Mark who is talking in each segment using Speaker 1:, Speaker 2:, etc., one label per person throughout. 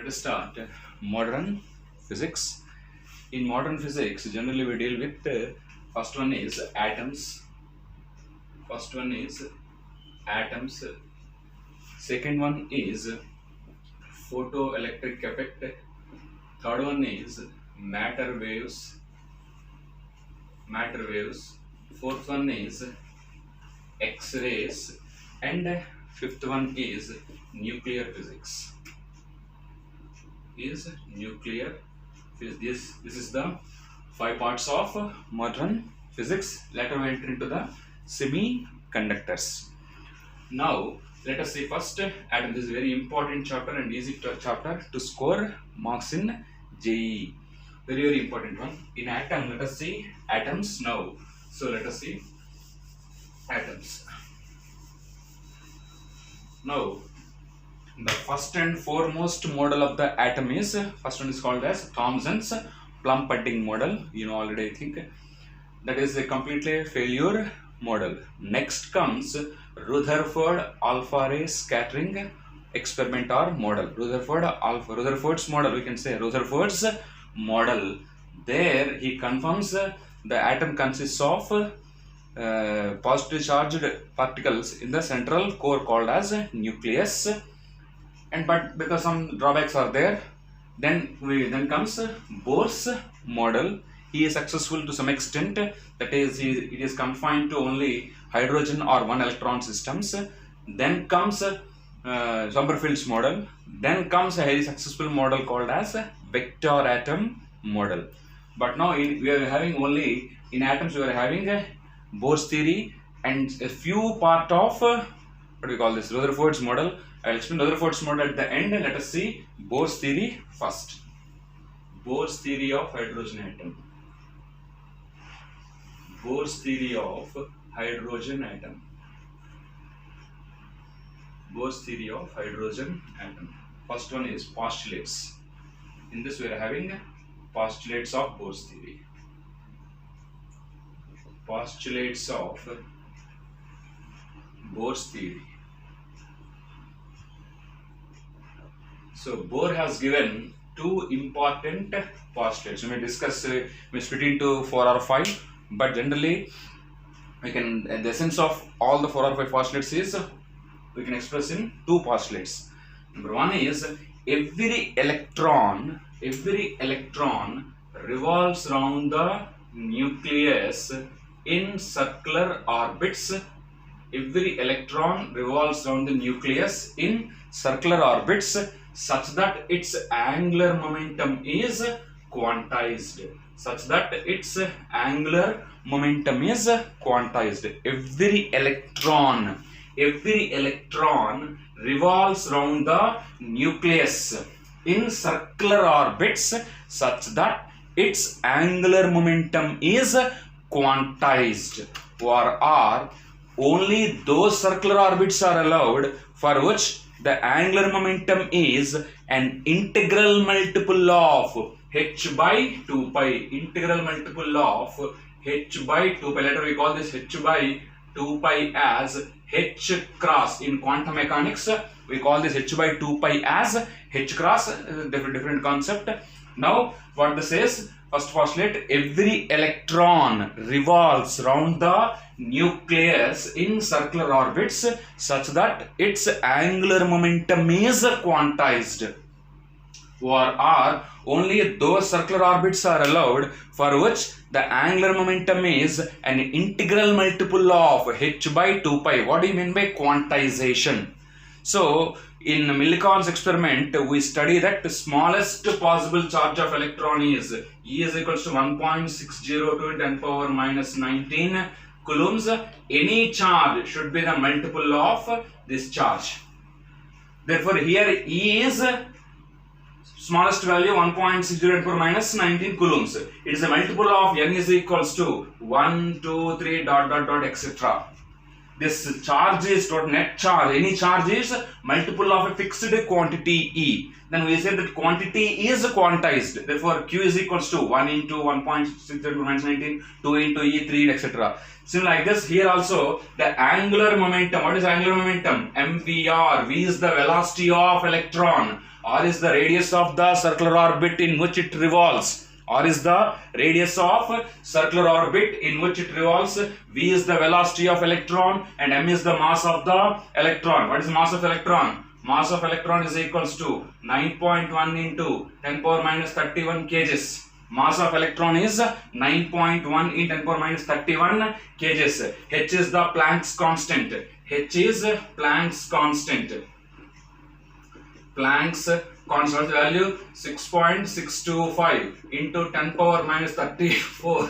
Speaker 1: let us start modern physics. In modern physics, generally we deal with first one is atoms. Second one is photoelectric effect. Third one is matter waves. Fourth one is X-rays, and fifth one is nuclear physics. This is the 5 parts of modern physics. Later we enter into the semiconductors. Now let us see first atom. This is very important chapter and easy chapter to score marks in JEE. Very important one. In atom, let us see atoms now. So let us see atoms. Now the first and foremost model of the atom is, first one is called as Thomson's plum pudding model. You know already, I think. That is a completely failure model. Next comes Rutherford alpha ray scattering experiment or model. Rutherford's model, we can say Rutherford's model. There he confirms the atom consists of positively charged particles in the central core called as nucleus. But because some drawbacks are there, then comes Bohr's model. He is successful to some extent. That is, it is confined to only hydrogen or one electron systems. Then comes Sommerfeld's model. Then comes a very successful model called as vector atom model. But now we are having only in atoms we are having Bohr's theory and a few part of what we call this Rutherford's model. I will explain Rutherford's model at the end. Let us see Bohr's theory first. Bohr's theory of hydrogen atom. Bohr's theory of hydrogen atom. Bohr's theory of hydrogen atom. First one is postulates. In this we are having postulates of Bohr's theory. Postulates of Bohr's theory. So Bohr has given two important postulates. We may discuss, we split into 4 or 5, but generally we can, the essence of all the 4 or 5 postulates is we can express in 2 postulates. Number 1 is every electron revolves around the nucleus in circular orbits. Every electron revolves around the nucleus in circular orbits such that its angular momentum is quantized. Every electron revolves around the nucleus in circular orbits such that its angular momentum is quantized. Or only those circular orbits are allowed for which the angular momentum is an integral multiple of h by 2 pi. Integral multiple of h by 2 pi. Later we call this h by 2 pi as h cross. In quantum mechanics we call this h by 2 pi as h cross. Different concept. Now what this is, first postulate, every electron revolves around the nucleus in circular orbits such that its angular momentum is quantized. Or only those circular orbits are allowed for which the angular momentum is an integral multiple of h by 2 pi. What do you mean by quantization? So in Millikan's experiment, we study that the smallest possible charge of electron is E is equals to 1.602 10 power minus 19 coulombs. Any charge should be the multiple of this charge. Therefore, here E is smallest value 1.602 10 power minus 19 coulombs. It is a multiple of N is equals to 1, 2, 3, etc. This charge is total net charge. Any charge is multiple of a fixed quantity E. Then we say that quantity is quantized. Therefore, Q is equals to 1 into 1.602 minus 19, 2 into E, 3, etc. Similar like this, here also the angular momentum. What is angular momentum? MVR. V is the velocity of electron. R is the radius of the circular orbit in which it revolves. R is the radius of circular orbit in which it revolves. V is the velocity of electron, and m is the mass of the electron. What is the mass of electron? Mass of electron is equals to 9.1 into 10 power minus 31 kgs. Mass of electron is 9.1 in 10 power minus 31 kgs. H is the Planck's constant. H is Planck's constant. Planck's constant value 6.625 into 10 power minus 34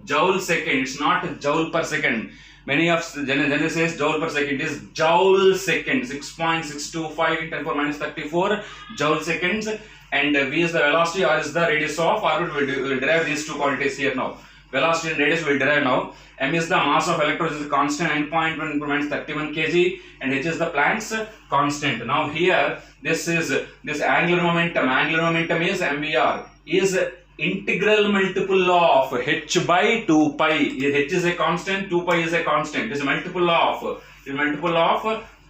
Speaker 1: joule second. It's not joule per second. Many of generally says joule per second. It is joule second. 6.625 in 10 power minus 34 joule seconds. And V is the velocity, R is the radius of orbit. We will derive these two quantities here now. Velocity and radius we will derive now. M is the mass of electrons, is constant 9.1 minus 31 kg, and H is the Planck's constant. Now here this angular momentum. Angular momentum is MVR, is integral multiple of H by 2 pi. H is a constant, 2 pi is a constant. It is a multiple of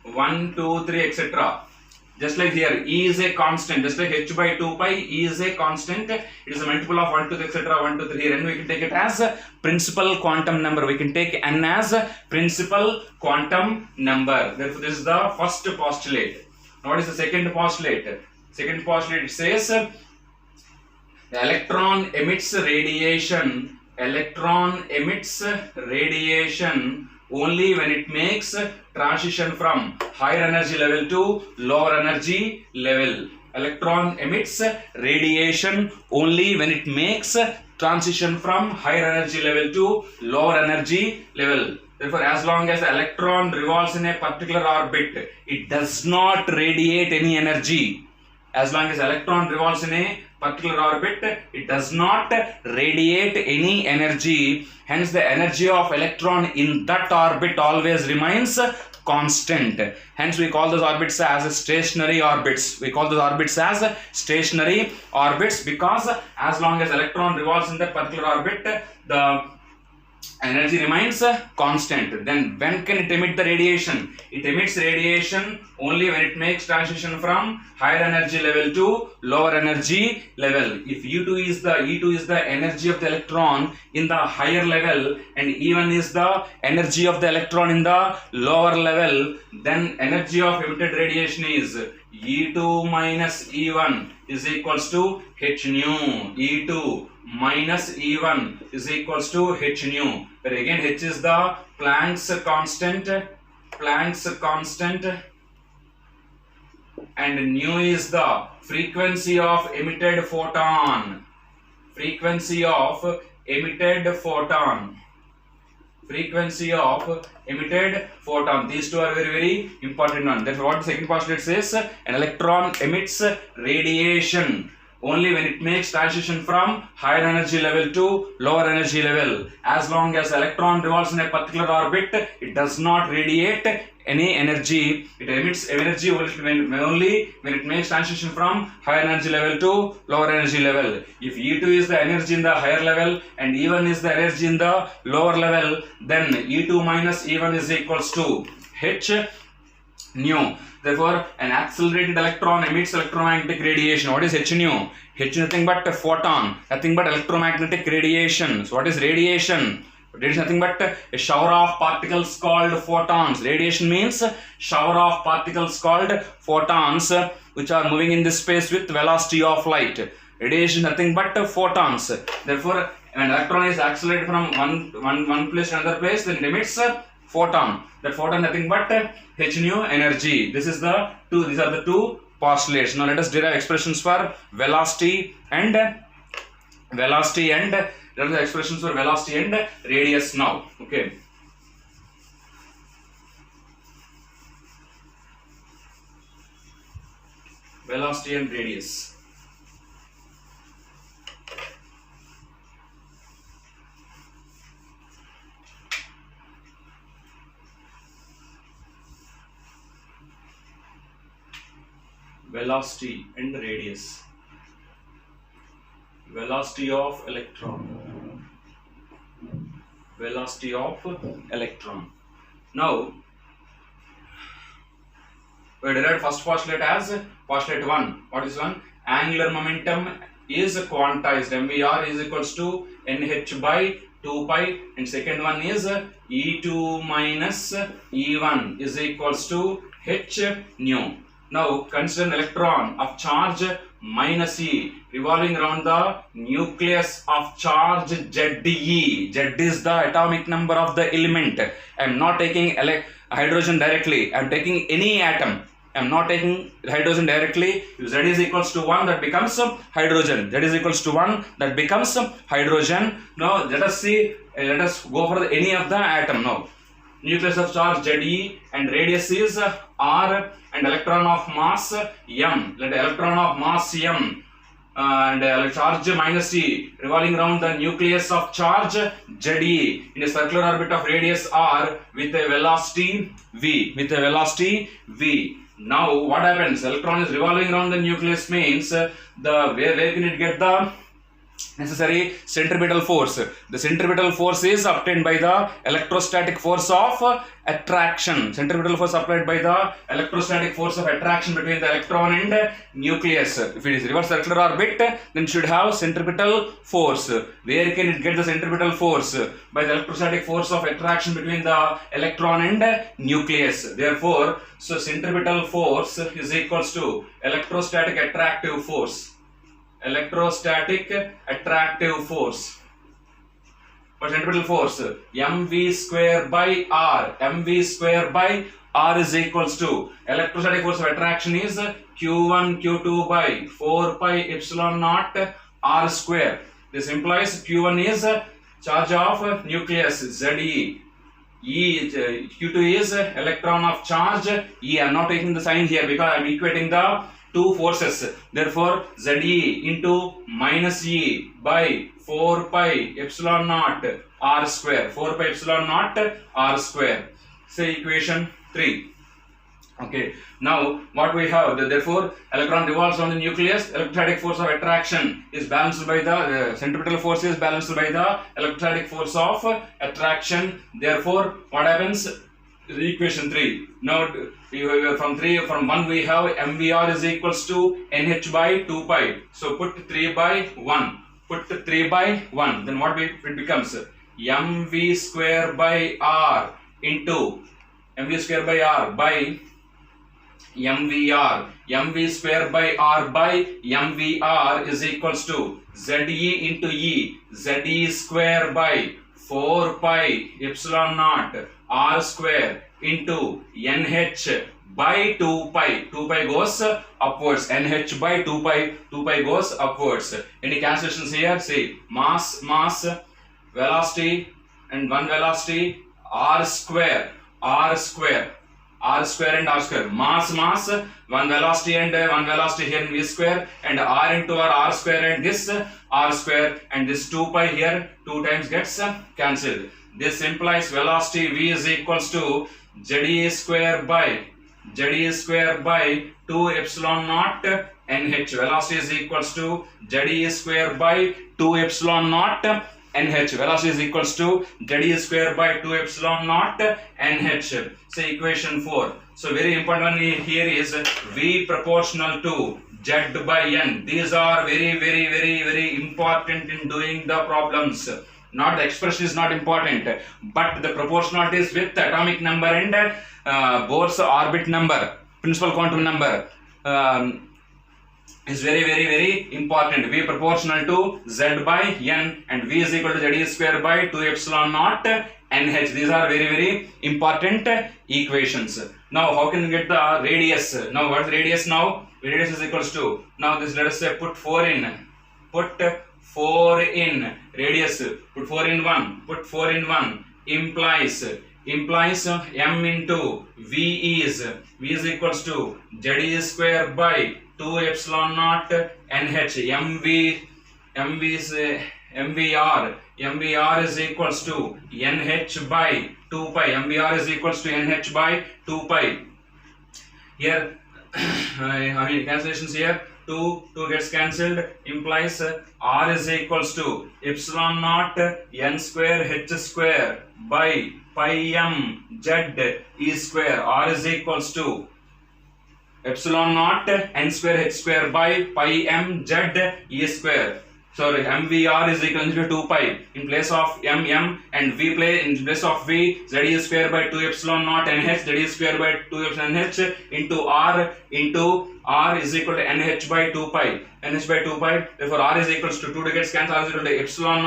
Speaker 1: 1, 2, 3, etc. Just like here, E is a constant, just like H by 2 pi, E is a constant. It is a multiple of 1, 2, 3, etc. 1, 2, 3 here, and we can take it as a principal quantum number. We can take N as a principal quantum number. Therefore, this is the first postulate. Now, what is the second postulate? Second postulate, it says the electron emits radiation. Electron emits radiation only when it makes transition from higher energy level to lower energy level. Electron emits radiation only when it makes transition from higher energy level to lower energy level. Therefore, as long as the electron revolves in a particular orbit, it does not radiate any energy. As long as electron revolves in a particular orbit, it does not radiate any energy. Hence, the energy of electron in that orbit always remains constant. Hence, we call those orbits as stationary orbits. We call those orbits as stationary orbits because as long as electron revolves in that particular orbit, the energy remains constant. Then when can it emit the radiation? It emits radiation only when it makes transition from higher energy level to lower energy level. If E2 is the energy of the electron in the higher level and E1 is the energy of the electron in the lower level, then energy of emitted radiation is E2 minus E1 is equals to h nu. E2 minus E1 is equals to h nu, where again h is the Planck's constant, and nu is the frequency of emitted photon. Frequency of emitted photon. These two are very, very important one. Therefore, what the second postulate says, an electron emits radiation only when it makes transition from higher energy level to lower energy level. As long as electron revolves in a particular orbit, it does not radiate any energy. It emits energy only when it makes transition from higher energy level to lower energy level. If E2 is the energy in the higher level and E1 is the energy in the lower level, then E2 minus E1 is equals to h nu. Therefore, an accelerated electron emits electromagnetic radiation. What is h nu? H is nothing but a photon, nothing but electromagnetic radiation. So, what is radiation? It is nothing but a shower of particles called photons. Radiation means shower of particles called photons which are moving in this space with velocity of light. Radiation is nothing but photons. Therefore, when an electron is accelerated from one place to another place, then it emits a photon. That photon nothing but h nu energy. These are the two postulates. Now let us derive expressions for velocity and radius now. Okay. Velocity and radius. Velocity and radius. Velocity of electron. Velocity of electron. Now, We derived first postulate as postulate 1. What is 1? Angular momentum is quantized. MVR is equals to NH by 2 pi, and second one is E2 minus E1 is equals to H nu. Now consider an electron of charge minus E revolving around the nucleus of charge ZE. Z is the atomic number of the element. I am not taking hydrogen directly. I am taking any atom. I am not taking hydrogen directly. If Z is equals to 1, that becomes hydrogen. Z is equals to 1, that becomes hydrogen. Now let us see, let us go for any of the atom now. Nucleus of charge ZE and radius is R and electron of mass M. Let electron of mass M and charge minus E revolving around the nucleus of charge ZE in a circular orbit of radius R with a velocity V. Now what happens? Electron is revolving around the nucleus means where can it get the necessary centripetal force? The centripetal force is obtained by the electrostatic force of attraction. Centripetal force applied by the electrostatic force of attraction between the electron and nucleus. If it is reverse circular orbit, then should have centripetal force. Where can it get the centripetal force? By the electrostatic force of attraction between the electron and nucleus. Therefore, so centripetal force is equals to electrostatic attractive force. Electrostatic attractive force. What centripetal force? mv square by r. mv square by r is equals to electrostatic force of attraction is q1 q2 by 4 pi epsilon naught r square. This implies q1 is charge of nucleus Ze. Q2 is electron of charge E. I am not taking the sign here because I am equating the two forces. Therefore, Ze into minus E by 4 pi epsilon naught r square. 4 pi epsilon naught r square. Say equation 3. Okay. Now, what we have? Therefore, electron revolves on the nucleus. Electrostatic force of attraction is balanced by the centripetal force is balanced by the electrostatic force of attraction. Therefore, what happens? Equation 3. Now from 1 we have MVR is equals to NH by 2 pi. So put 3 by 1. Put 3 by 1. Then what it becomes? MV square by R into MV square by R by MVR. MV square by R by MVR is equals to ZE into E. ZE square by 4 pi epsilon naught R square into NH by 2 pi. 2 pi goes upwards. NH by 2 pi. 2 pi goes upwards. Any cancellations here? See, mass, velocity and one velocity, R square, R square. R square and R square. Mass, one velocity and one velocity here in V square, and R into R square and this R square, and this 2 pi here 2 times gets cancelled. This implies velocity V is equals to ZE square by 2 epsilon naught NH. Velocity is equals to ZE square by 2 epsilon naught NH. Velocity is equals to ZE square by 2 epsilon naught NH. Say equation 4. So very important one here is V proportional to Z by N. These are very important in doing the problems. Not the expression is not important, but the proportionalities with atomic number and Bohr's orbit number, principal quantum number is very important. V proportional to Z by N and V is equal to ZE square by 2 epsilon naught NH. These are very important equations. Now how can we get the radius? Now what is radius now? Radius is equals to, now this let us say put 4 in. Put 4 in radius, put 4 in 1, put 4 in 1 implies m into V is equals to ZE square by 2 epsilon naught NH. MVR is equals to NH by 2 pi. MVR is equals to NH by 2 pi. Here cancellations here. 2 gets cancelled, implies R is equals to epsilon naught N square H square by pi m Z E square. R is equals to epsilon naught n square h square by pi m z e square. Sorry, mvr is equal to 2 pi. In place of m and v play in place of v, z e square by 2 epsilon naught nh, z e square by 2 epsilon nh into r is equal to nh by 2 pi. nh by 2 pi. Therefore, r is equals to 2 gets cancelled. R is equal to epsilon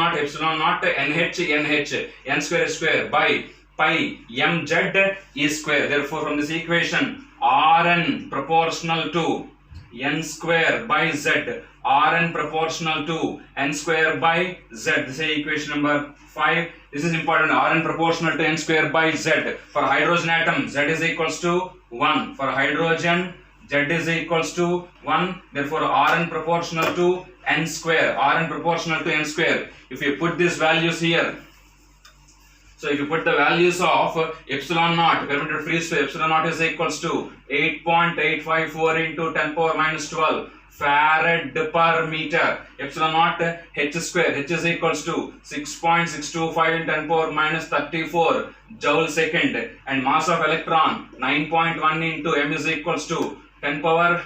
Speaker 1: naught nh n square by pi mz e square. Therefore, from this equation, Rn proportional to n square by z, Rn proportional to n square by z. This is equation number 5. This is important. Rn proportional to n square by z. For hydrogen atom, z is equals to 1. For hydrogen, z is equals to 1. Therefore, Rn proportional to n square. Rn proportional to n square. If you put these values here, so if you put the values of epsilon naught, perimeter free space, epsilon naught is equals to 8.854 into 10 power minus 12 farad per meter. Epsilon naught h square, h is equals to 6.625 in 10 power minus 34 joule second, and mass of electron 9.1 into m is equals to 10 power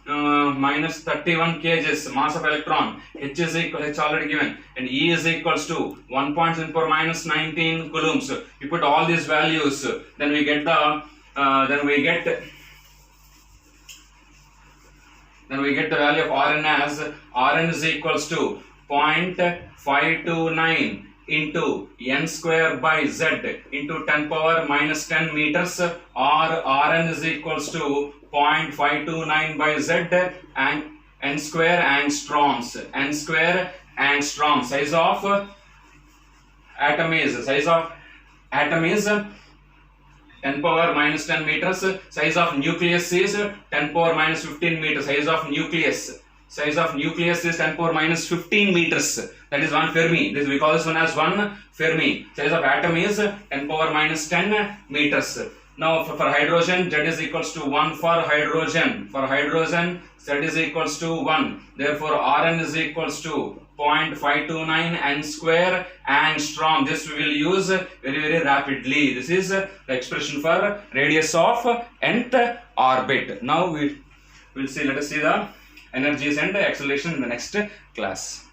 Speaker 1: minus 31 kgs. Mass of electron, h is equal, h already given, and e is equals to 1.10 power minus 19 coulombs. You put all these values, then we get the value of Rn as Rn is equals to 0.529 into n square by z into 10 power minus 10 meters, or Rn is equals to 0.529 by z and n square angstroms. N square angstrom. Size of atom is 10 power minus 10 meters. Size of nucleus is 10 power minus 15 meters. Size of nucleus is 10 power minus 15 meters. That is 1 Fermi. We call this one as 1 Fermi. Size of atom is 10 power minus 10 meters. Now for hydrogen, z is equals to 1 for hydrogen. For hydrogen, z is equals to 1. Therefore, Rn is equals to 0.529 n square angstrom. This we will use very rapidly. This is the expression for radius of nth orbit. Now we will see. Let us see the energies and acceleration in the next class.